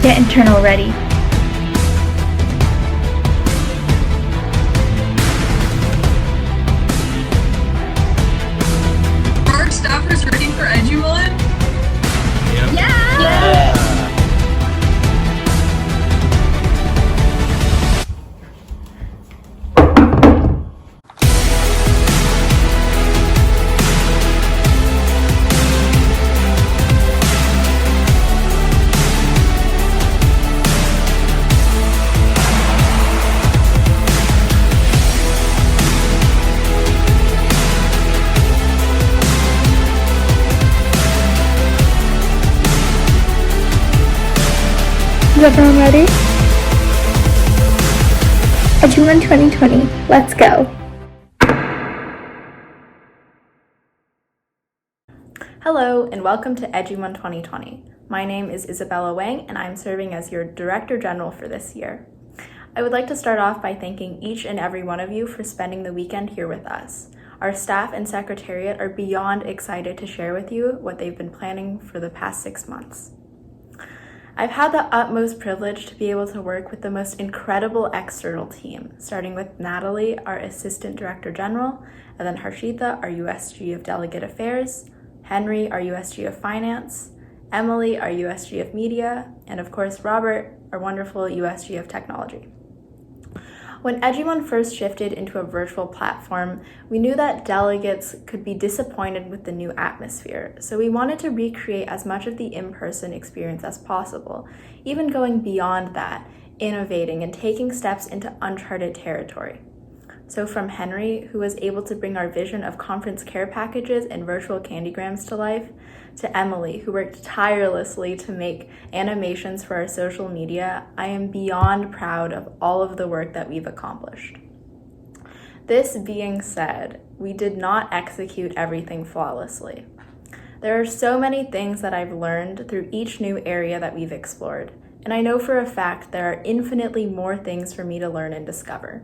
Get internal ready. Are staffers ready for EDUMUN? Yep. Yeah! Is everyone ready? EDUMUN 2020, let's go. Hello and welcome to EDUMUN 2020. My name is Isabella Wang and I'm serving as your Director General for this year. I would like to start off by thanking each and every one of you for spending the weekend here with us. Our staff and secretariat are beyond excited to share with you what they've been planning for the past 6 months. I've had the utmost privilege to be able to work with the most incredible external team, starting with Natalie, our Assistant Director General, and then Harshita, our USG of Delegate Affairs, Henry, our USG of Finance, Emily, our USG of Media, and of course Robert, our wonderful USG of Technology. When EDUMUN first shifted into a virtual platform, we knew that delegates could be disappointed with the new atmosphere, so we wanted to recreate as much of the in-person experience as possible, even going beyond that, innovating and taking steps into uncharted territory. So from Henry, who was able to bring our vision of conference care packages and virtual candygrams to life, to Emily, who worked tirelessly to make animations for our social media, I am beyond proud of all of the work that we've accomplished. This being said, we did not execute everything flawlessly. There are so many things that I've learned through each new area that we've explored, and I know for a fact there are infinitely more things for me to learn and discover.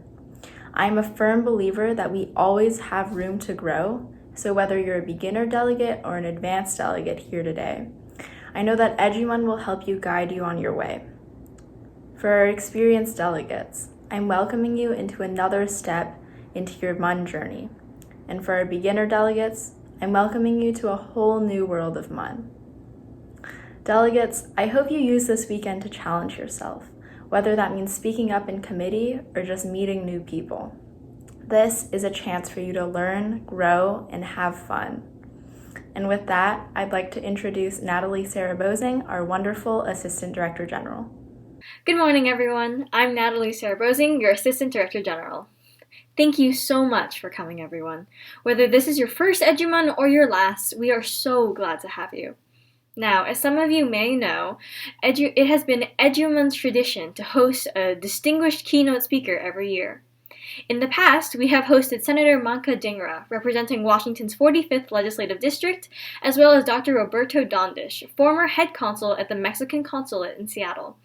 I'm a firm believer that we always have room to grow, so whether you're a beginner delegate or an advanced delegate here today, I know that EDUMUN will help you guide you on your way. For our experienced delegates, I'm welcoming you into another step into your MUN journey. And for our beginner delegates, I'm welcoming you to a whole new world of MUN. Delegates, I hope you use this weekend to challenge yourself, whether that means speaking up in committee or just meeting new people. This is a chance for you to learn, grow, and have fun. And with that, I'd like to introduce Natalie Sarah-Bosing, our wonderful Assistant Director General. Good morning, everyone. I'm Natalie Sarah-Bosing, your Assistant Director General. Thank you so much for coming, everyone. Whether this is your first EDUMUN or your last, we are so glad to have you. Now, as some of you may know, it has been EDUMUN's tradition to host a distinguished keynote speaker every year. In the past, we have hosted Senator Manka Dhingra, representing Washington's 45th Legislative District, as well as Dr. Roberto Dondish, former head consul at the Mexican Consulate in Seattle.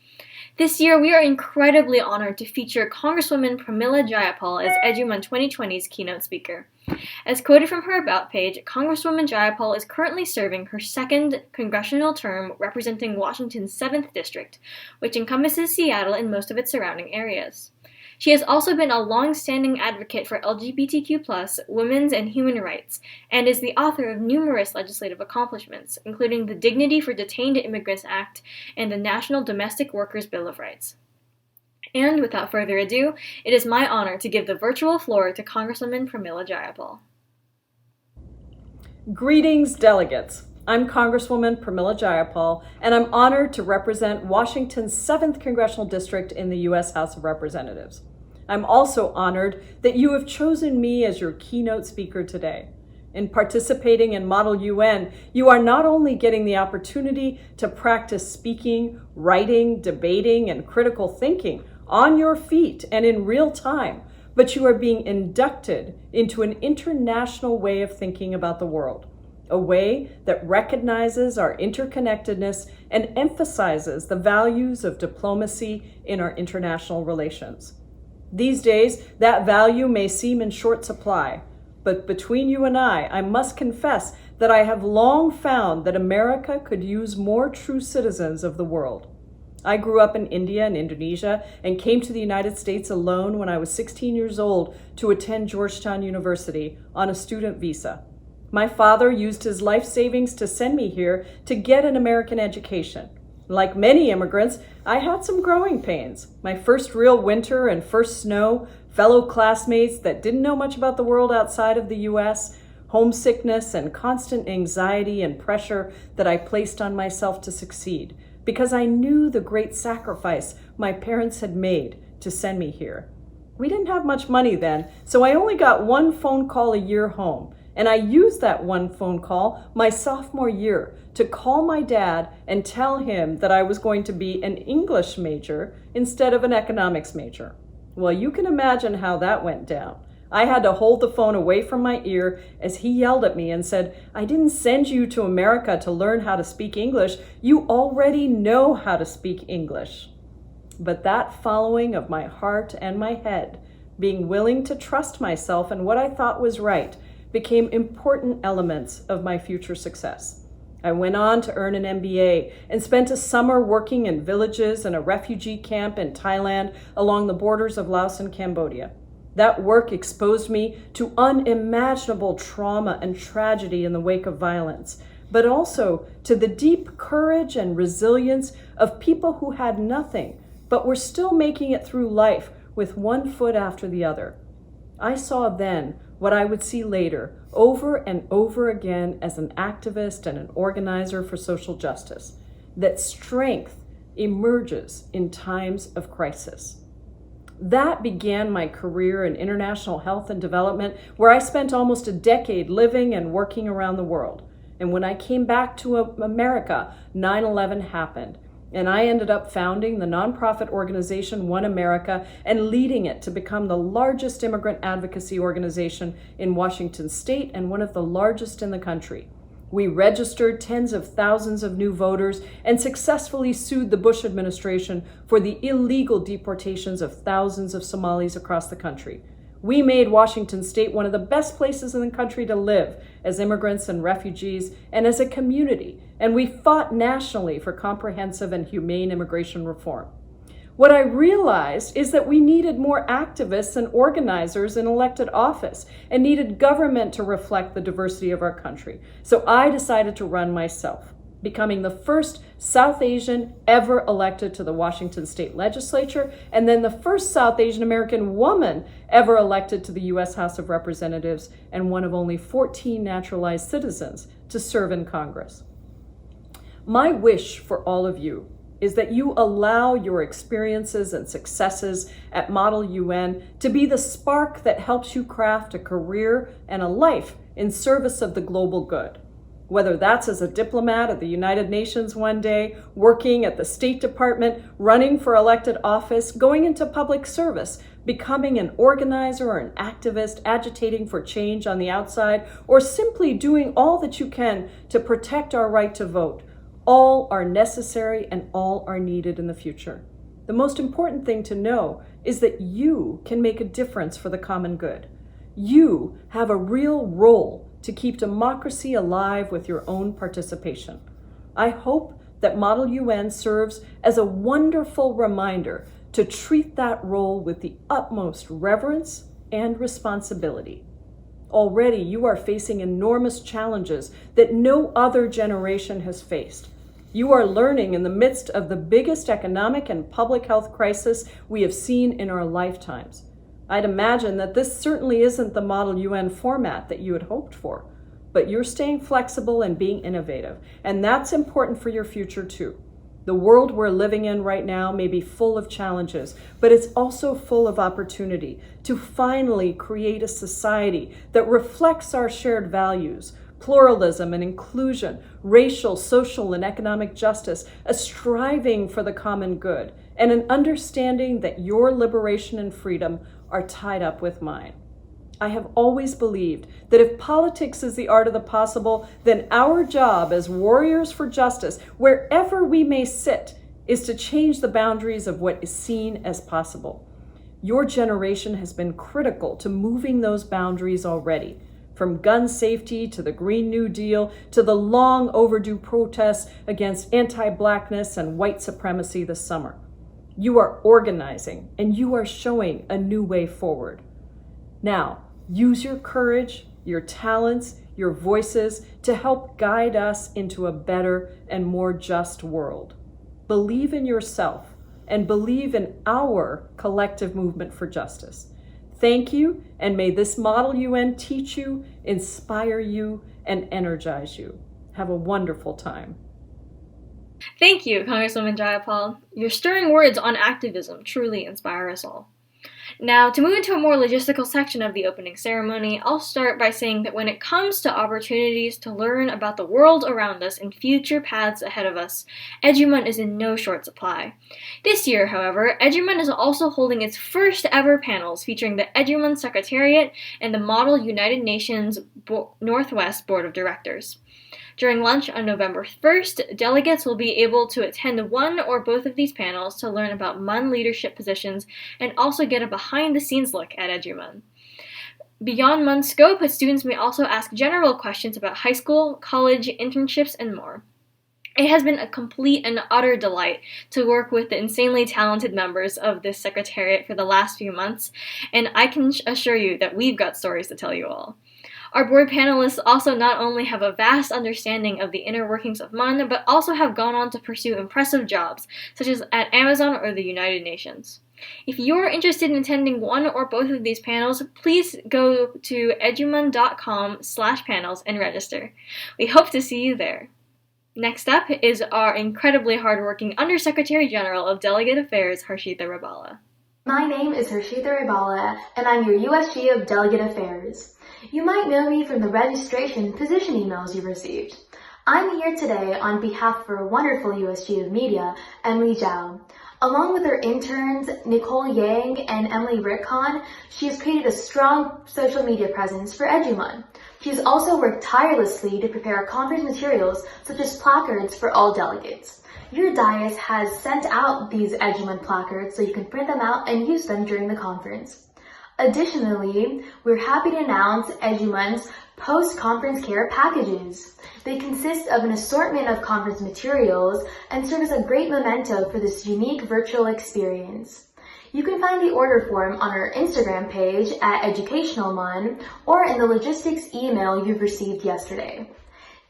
This year, we are incredibly honored to feature Congresswoman Pramila Jayapal as EDUMUN 2020's keynote speaker. As quoted from her About page, Congresswoman Jayapal is currently serving her second congressional term representing Washington's 7th District, which encompasses Seattle and most of its surrounding areas. She has also been a long-standing advocate for LGBTQ+, women's and human rights, and is the author of numerous legislative accomplishments, including the Dignity for Detained Immigrants Act and the National Domestic Workers Bill of Rights. And without further ado, it is my honor to give the virtual floor to Congresswoman Pramila Jayapal. Greetings, delegates. I'm Congresswoman Pramila Jayapal, and I'm honored to represent Washington's 7th Congressional District in the U.S. House of Representatives. I'm also honored that you have chosen me as your keynote speaker today. In participating in Model UN, you are not only getting the opportunity to practice speaking, writing, debating, and critical thinking on your feet and in real time, but you are being inducted into an international way of thinking about the world. A way that recognizes our interconnectedness and emphasizes the values of diplomacy in our international relations. These days, that value may seem in short supply, but between you and I must confess that I have long found that America could use more true citizens of the world. I grew up in India and Indonesia and came to the United States alone when I was 16 years old to attend Georgetown University on a student visa. My father used his life savings to send me here to get an American education. Like many immigrants, I had some growing pains. My first real winter and first snow, fellow classmates that didn't know much about the world outside of the U.S., homesickness and constant anxiety and pressure that I placed on myself to succeed, because I knew the great sacrifice my parents had made to send me here. We didn't have much money then, so I only got one phone call a year home, and I used that one phone call my sophomore year to call my dad and tell him that I was going to be an English major instead of an economics major. Well, you can imagine how that went down. I had to hold the phone away from my ear as he yelled at me and said, "I didn't send you to America to learn how to speak English. You already know how to speak English." But that following of my heart and my head, being willing to trust myself and what I thought was right, became important elements of my future success. I went on to earn an MBA and spent a summer working in villages and a refugee camp in Thailand along the borders of Laos and Cambodia. That work exposed me to unimaginable trauma and tragedy in the wake of violence, but also to the deep courage and resilience of people who had nothing, but were still making it through life with one foot after the other. I saw then what I would see later, over and over again as an activist and an organizer for social justice, that strength emerges in times of crisis. That began my career in international health and development, where I spent almost a decade living and working around the world. And when I came back to America, 9/11 happened, and I ended up founding the nonprofit organization One America and leading it to become the largest immigrant advocacy organization in Washington state and one of the largest in the country. We registered tens of thousands of new voters and successfully sued the Bush administration for the illegal deportations of thousands of Somalis across the country. We made Washington state one of the best places in the country to live as immigrants and refugees and as a community, and we fought nationally for comprehensive and humane immigration reform. What I realized is that we needed more activists and organizers in elected office and needed government to reflect the diversity of our country. So I decided to run myself, becoming the first South Asian ever elected to the Washington state legislature, and then the first South Asian American woman ever elected to the U.S. House of Representatives, and one of only 14 naturalized citizens to serve in Congress. My wish for all of you is that you allow your experiences and successes at Model UN to be the spark that helps you craft a career and a life in service of the global good. Whether that's as a diplomat at the United Nations one day, working at the State Department, running for elected office, going into public service, becoming an organizer or an activist, agitating for change on the outside, or simply doing all that you can to protect our right to vote. All are necessary and all are needed in the future. The most important thing to know is that you can make a difference for the common good. You have a real role to keep democracy alive with your own participation. I hope that Model UN serves as a wonderful reminder to treat that role with the utmost reverence and responsibility. Already you are facing enormous challenges that no other generation has faced. You are learning in the midst of the biggest economic and public health crisis we have seen in our lifetimes. I'd imagine that this certainly isn't the Model UN format that you had hoped for, but you're staying flexible and being innovative, and that's important for your future too. The world we're living in right now may be full of challenges, but it's also full of opportunity to finally create a society that reflects our shared values: pluralism and inclusion, racial, social, and economic justice, a striving for the common good, and an understanding that your liberation and freedom are tied up with mine. I have always believed that if politics is the art of the possible, then our job as warriors for justice, wherever we may sit, is to change the boundaries of what is seen as possible. Your generation has been critical to moving those boundaries already. from gun safety to the Green New Deal to the long overdue protests against anti-Blackness and white supremacy this summer. You are organizing and you are showing a new way forward. Now, use your courage, your talents, your voices to help guide us into a better and more just world. Believe in yourself and believe in our collective movement for justice. Thank you, and may this Model UN teach you, inspire you, and energize you. Have a wonderful time. Thank you, Congresswoman Jayapal. Your stirring words on activism truly inspire us all. Now, to move into a more logistical section of the opening ceremony, I'll start by saying that when it comes to opportunities to learn about the world around us and future paths ahead of us, EDUMUN is in no short supply. This year, however, EDUMUN is also holding its first ever panels featuring the EDUMUN Secretariat and the Model United Nations Northwest Board of Directors. During lunch on November 1st, delegates will be able to attend one or both of these panels to learn about MUN leadership positions and also get a behind-the-scenes look at EDUMUN. Beyond MUN scope, students may also ask general questions about high school, college, internships, and more. It has been a complete and utter delight to work with the insanely talented members of this secretariat for the last few months, and I can assure you that we've got stories to tell you all. Our board panelists also not only have a vast understanding of the inner workings of MUN, but also have gone on to pursue impressive jobs, such as at Amazon or the United Nations. If you're interested in attending one or both of these panels, please go to edumun.com/panels and register. We hope to see you there. Next up is our incredibly hardworking Undersecretary General of Delegate Affairs, Harshita Rabala. My name is Harshita Rabala, and I'm your USG of Delegate Affairs. You might know me from the registration position emails you received. I'm here today on behalf of our wonderful USG of Media, Emily Zhao. Along with her interns, Nicole Yang and Emily Rickon, she has created a strong social media presence for EDUMUN. She's also worked tirelessly to prepare conference materials such as placards for all delegates. Your dais has sent out these EDUMUN placards so you can print them out and use them during the conference. Additionally, we're happy to announce EDUMUN's post-conference care packages. They consist of an assortment of conference materials and serve as a great memento for this unique virtual experience. You can find the order form on our Instagram page at EducationalMUN or in the logistics email you've received yesterday.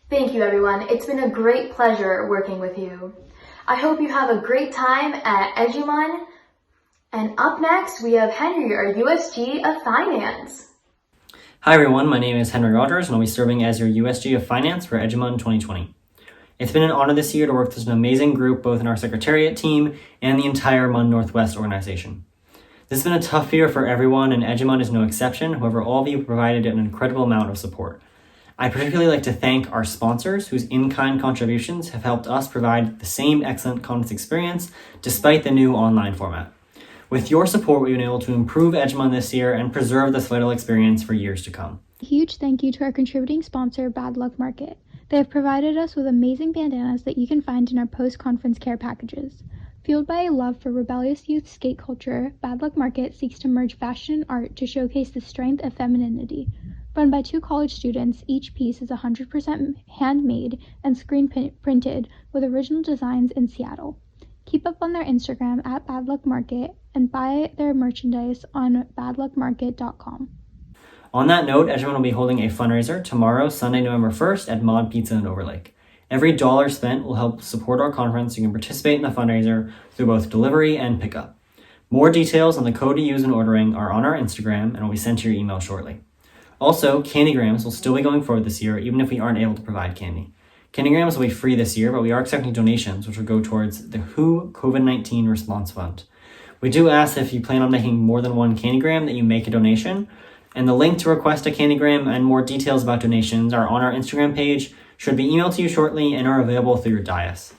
Thank you, everyone. It's been a great pleasure working with you. I hope you have a great time at EDUMUN. And up next, we have Henry, our USG of Finance. Hi everyone, my name is Henry Rogers and I'll be serving as your USG of Finance for EDUMUN 2020. It's been an honor this year to work with an amazing group both in our Secretariat team and the entire MUN Northwest organization. This has been a tough year for everyone and EDUMUN is no exception, however all of you provided an incredible amount of support. I'd particularly like to thank our sponsors whose in-kind contributions have helped us provide the same excellent conference experience despite the new online format. With your support, we've been able to improve EDUMUN this year and preserve this vital experience for years to come. A huge thank you to our contributing sponsor, Bad Luck Market. They have provided us with amazing bandanas that you can find in our post-conference care packages. Fueled by a love for rebellious youth skate culture, Bad Luck Market seeks to merge fashion and art to showcase the strength of femininity. Run by 2 college students, each piece is 100% handmade and screen printed with original designs in Seattle. Keep up on their Instagram at Bad Luck Market and buy their merchandise on badluckmarket.com. On that note, EDUMUN will be holding a fundraiser tomorrow, Sunday, November 1st at Mod Pizza in Overlake. Every dollar spent will help support our conference. You can participate in the fundraiser through both delivery and pickup. More details on the code to use in ordering are on our Instagram and will be sent to your email shortly. Also, candygrams will still be going forward this year, even if we aren't able to provide candy. Candygrams will be free this year, but we are accepting donations, which will go towards the WHO COVID-19 Response Fund. We do ask if you plan on making more than one candygram that you make a donation, and the link to request a candygram and more details about donations are on our Instagram page, should be emailed to you shortly, and are available through your dais.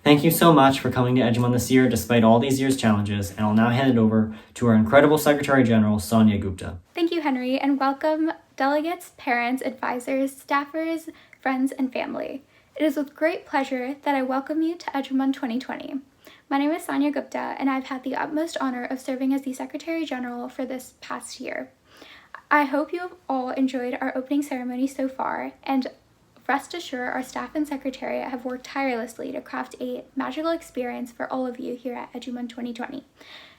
Thank you so much for coming to EDUMUN this year despite all these years' challenges, and I'll now hand it over to our incredible Secretary General, Sonia Gupta. Thank you, Henry, and welcome delegates, parents, advisors, staffers, friends, and family. It is with great pleasure that I welcome you to EDUMUN 2020. My name is Sonia Gupta, and I've had the utmost honor of serving as the Secretary General for this past year. I hope you have all enjoyed our opening ceremony so far, and rest assured our staff and secretariat have worked tirelessly to craft a magical experience for all of you here at EDUMUN 2020.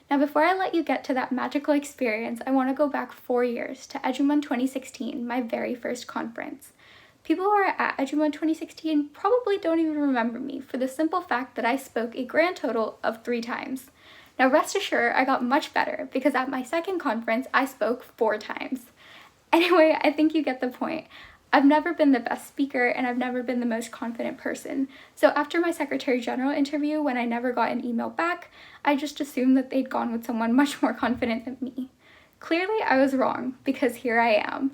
Now, before I let you get to that magical experience, I want to go back 4 years to EDUMUN 2016, my very first conference. People who are at EDUMUN 2016 probably don't even remember me for the simple fact that I spoke a grand total of 3 times. Now rest assured, I got much better because at my second conference, I spoke 4 times. Anyway, I think you get the point. I've never been the best speaker and I've never been the most confident person. So after my Secretary General interview, when I never got an email back, I just assumed that they'd gone with someone much more confident than me. Clearly, I was wrong because here I am.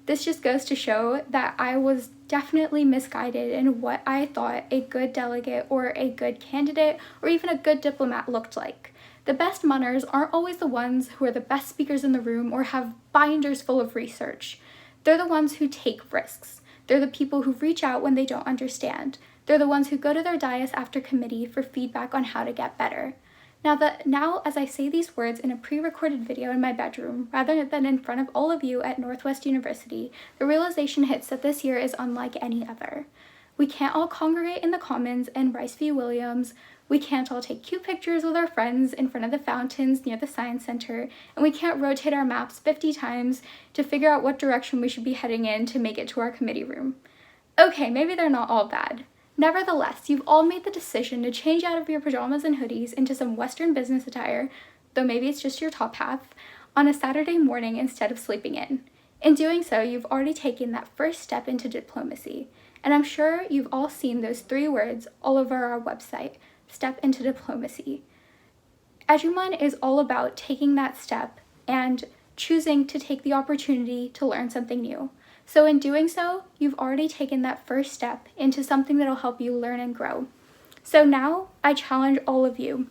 This just goes to show that I was definitely misguided in what I thought a good delegate or a good candidate or even a good diplomat looked like. The best munners aren't always the ones who are the best speakers in the room or have binders full of research. They're the ones who take risks. They're the people who reach out when they don't understand. They're the ones who go to their dais after committee for feedback on how to get better. Now, as I say these words in a pre-recorded video in my bedroom, rather than in front of all of you at Northwest University, the realization hits that this year is unlike any other. We can't all congregate in the Commons and Rice v. Williams, we can't all take cute pictures with our friends in front of the fountains near the Science Center, and we can't rotate our maps 50 times to figure out what direction we should be heading in to make it to our committee room. Okay, maybe they're not all bad. Nevertheless, you've all made the decision to change out of your pajamas and hoodies into some Western business attire, though maybe it's just your top half, on a Saturday morning instead of sleeping in. In doing so, you've already taken that first step into diplomacy, and I'm sure you've all seen those 3 words all over our website, step into diplomacy. EDUMUN is all about taking that step and choosing to take the opportunity to learn something new. So in doing so, you've already taken that first step into something that'll help you learn and grow. So now I challenge all of you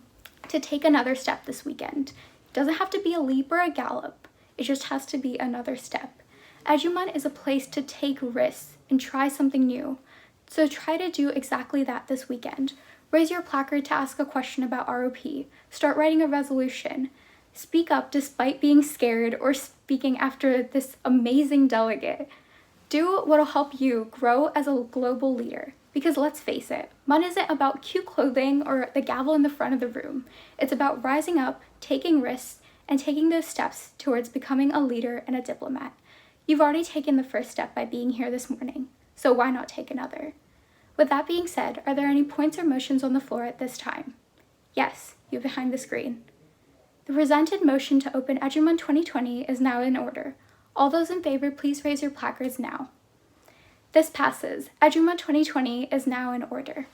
to take another step this weekend. It doesn't have to be a leap or a gallop. It just has to be another step. EDUMUN is a place to take risks and try something new. So try to do exactly that this weekend. Raise your placard to ask a question about ROP. Start writing a resolution. Speak up despite being scared or speaking after this amazing delegate. Do what'll help you grow as a global leader. Because let's face it, MUN isn't about cute clothing or the gavel in the front of the room. It's about rising up, taking risks, and taking those steps towards becoming a leader and a diplomat. You've already taken the first step by being here this morning, so why not take another? With that being said, are there any points or motions on the floor at this time? Yes, you behind the screen. The presented motion to open EDUMUN 2020 is now in order. All those in favor, please raise your placards now. This passes. EDUMUN 2020 is now in order.